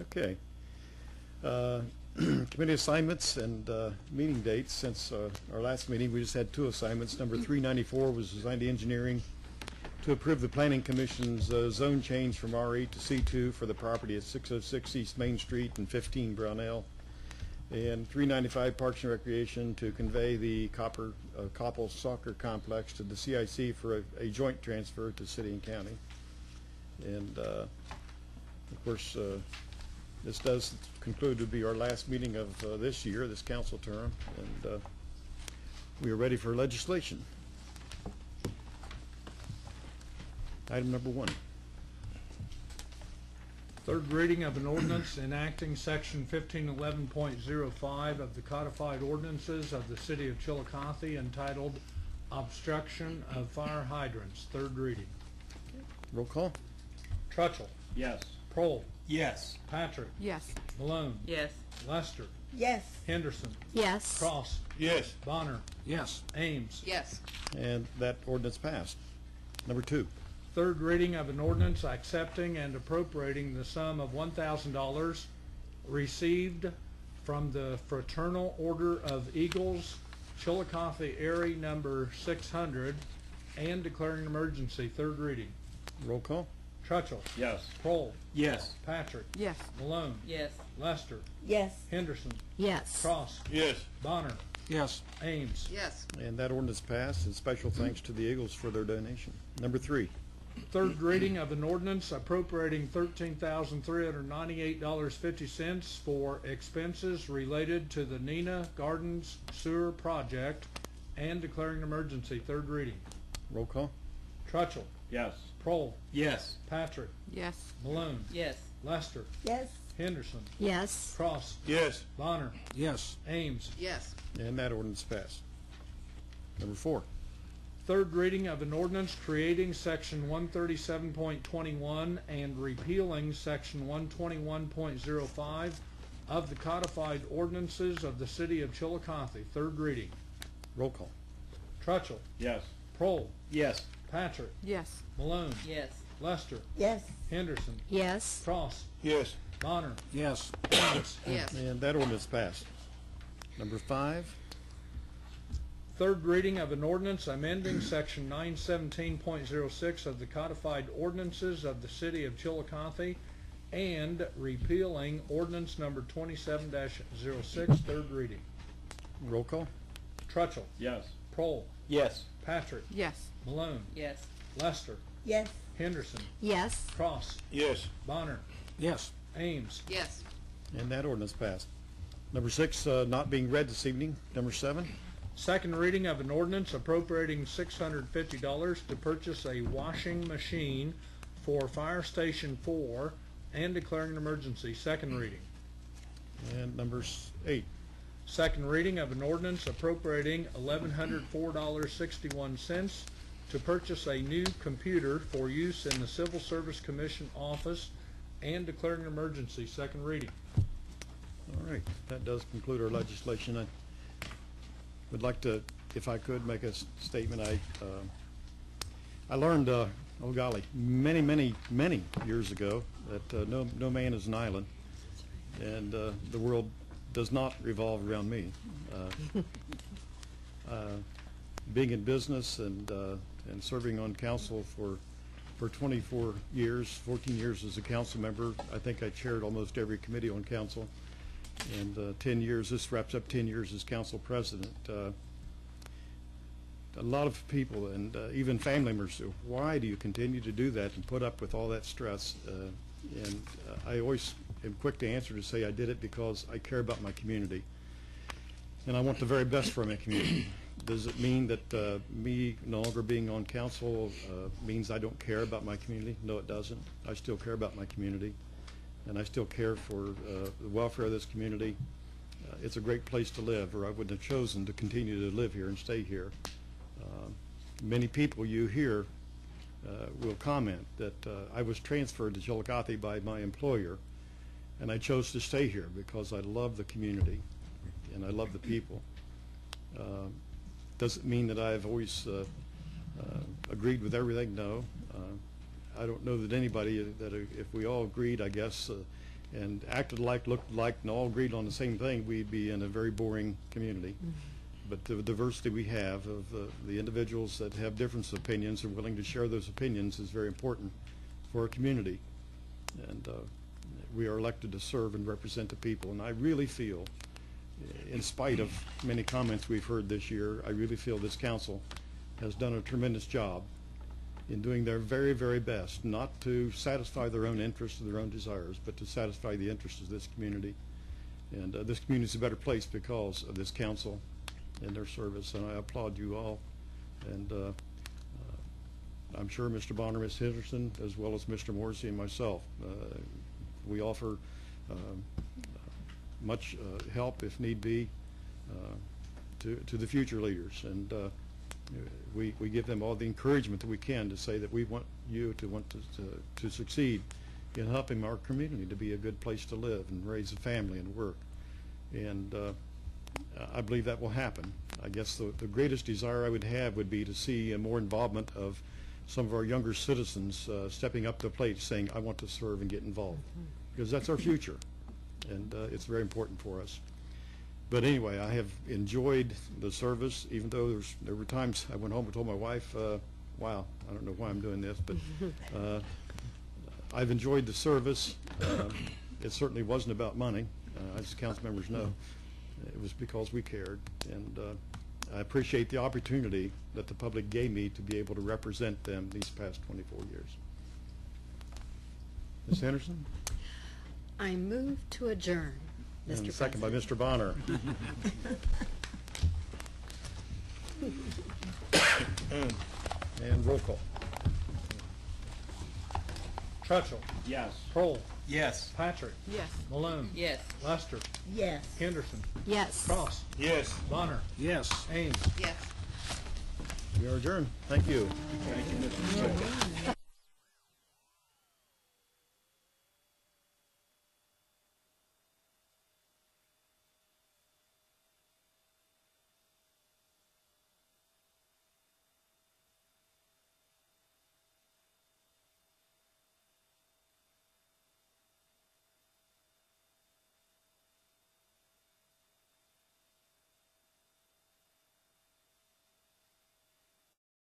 Okay. Committee assignments and meeting dates. Since our last meeting, we just had two assignments. Number 394 was assigned to engineering to approve the Planning Commission's zone change from R8 to C2 for the property at 606 East Main Street and 15 Brownell. And 395 Parks and Recreation to convey the Koppel Soccer Complex to the CIC for a joint transfer to city and county. And of course, this does conclude to be our last meeting of this year, this council term, and we are ready for legislation. Item number 1. Third reading of an ordinance enacting section 1511.05 of the codified ordinances of the city of Chillicothe entitled Obstruction of Fire Hydrants. Third reading. Roll call. Trutchell. Yes. Prohl. Yes. Patrick. Yes. Malone. Yes. Lester. Yes. Henderson. Yes. Cross. Yes. Bonner. Yes. Ames. Yes. And that ordinance passed. Number 2. Third reading of an ordinance accepting and appropriating the sum of $1,000 received from the Fraternal Order of Eagles, Chillicothe Area number 600, and declaring an emergency. Third reading. Roll call. Trutchell. Yes. Prohl. Yes. Patrick. Yes. Malone. Yes. Lester. Yes. Henderson. Yes. Cross. Yes. Bonner. Yes. Ames. Yes. And that ordinance passed, and special thanks to the Eagles for their donation. Number 3. Third reading of an ordinance appropriating $13,398.50 for expenses related to the Nina Gardens Sewer Project and declaring an emergency. Third reading. Roll call. Trutchell. Yes. Prohl. Yes. Patrick. Yes. Malone. Yes. Lester. Yes. Henderson. Yes. Cross. Yes. Bonner. Yes. Ames. Yes. And that ordinance passed. Number 4. Third reading of an ordinance creating section 137.21 and repealing section 121.05 of the codified ordinances of the city of Chillicothe. Third reading. Roll call. Trutchell. Yes. Prohl. Yes. Patrick. Yes. Malone. Yes. Lester. Yes. Henderson. Yes. Cross. Yes. Bonner. Yes. Ames. Yes. And that ordinance passed. Number 5. Third reading of an ordinance amending section 917.06 of the codified ordinances of the city of Chillicothe and repealing ordinance number 27-06. Third reading. Roll call. Trutchell. Yes. Prohl. Yes. Patrick. Yes. Malone. Yes. Lester. Yes. Henderson. Yes. Cross. Yes. Bonner. Yes. Ames. Yes. And that ordinance passed. Number 6, not being read this evening. Number 7. Second reading of an ordinance appropriating $650 to purchase a washing machine for Fire Station 4 and declaring an emergency. Second reading. And number 8. Second reading of an ordinance appropriating $1,104.61 to purchase a new computer for use in the Civil Service Commission office and declaring an emergency. Second reading. All right. That does conclude our legislation. I would like to, if I could, make a statement. I learned, oh golly, many years ago that no man is an island, and the world does not revolve around me. Being in business and serving on council for 24 years, 14 years as a council member, I think I chaired almost every committee on council. And 10 years, this wraps up 10 years as council president. A lot of people and even family members say, why do you continue to do that and put up with all that stress? And I always am quick to answer to say I did it because I care about my community. And I want the very best for my community. Does it mean that me no longer being on council means I don't care about my community? No, it doesn't. I still care about my community. And I still care for the welfare of this community. It's a great place to live, or I wouldn't have chosen to continue to live here and stay here. Many people you hear will comment that I was transferred to Chillicothe by my employer, and I chose to stay here because I love the community and I love the people. Does it mean that I've always agreed with everything? No. I don't know that anybody, that if we all agreed, I guess, and acted like, looked like, and all agreed on the same thing, we'd be in a very boring community. But the diversity we have of the individuals that have different opinions and willing to share those opinions is very important for our community. And we are elected to serve and represent the people. And I really feel, in spite of many comments we've heard this year, I really feel this council has done a tremendous job in doing their very, very best, not to satisfy their own interests or their own desires, but to satisfy the interests of this community. And this community is a better place because of this council and their service, and I applaud you all. And I'm sure Mr. Bonner, Ms. Henderson, as well as Mr. Morrissey and myself, we offer much help, if need be, to the future leaders. And we give them all the encouragement that we can to say that we want you to succeed in helping our community to be a good place to live and raise a family and work. And I believe that will happen. I guess the greatest desire I would have would be to see more involvement of some of our younger citizens stepping up to the plate saying, I want to serve and get involved, because that's our future, and it's very important for us. But anyway, I have enjoyed the service, even though there were times I went home and told my wife, wow, I don't know why I'm doing this, but I've enjoyed the service. It certainly wasn't about money, as council members know. It was because we cared, and I appreciate the opportunity that the public gave me to be able to represent them these past 24 years. Ms. Henderson? I move to adjourn, Mr. And second by President. Mr. Bonner. And roll call. Trutchell. Yes. Kroll. Yes. Patrick. Yes. Malone. Yes. Lester. Yes. Henderson. Yes. Cross. Yes. Bonner. Yes. Ames. Yes. We are adjourned. Thank you. Thank you, Mr. Chair.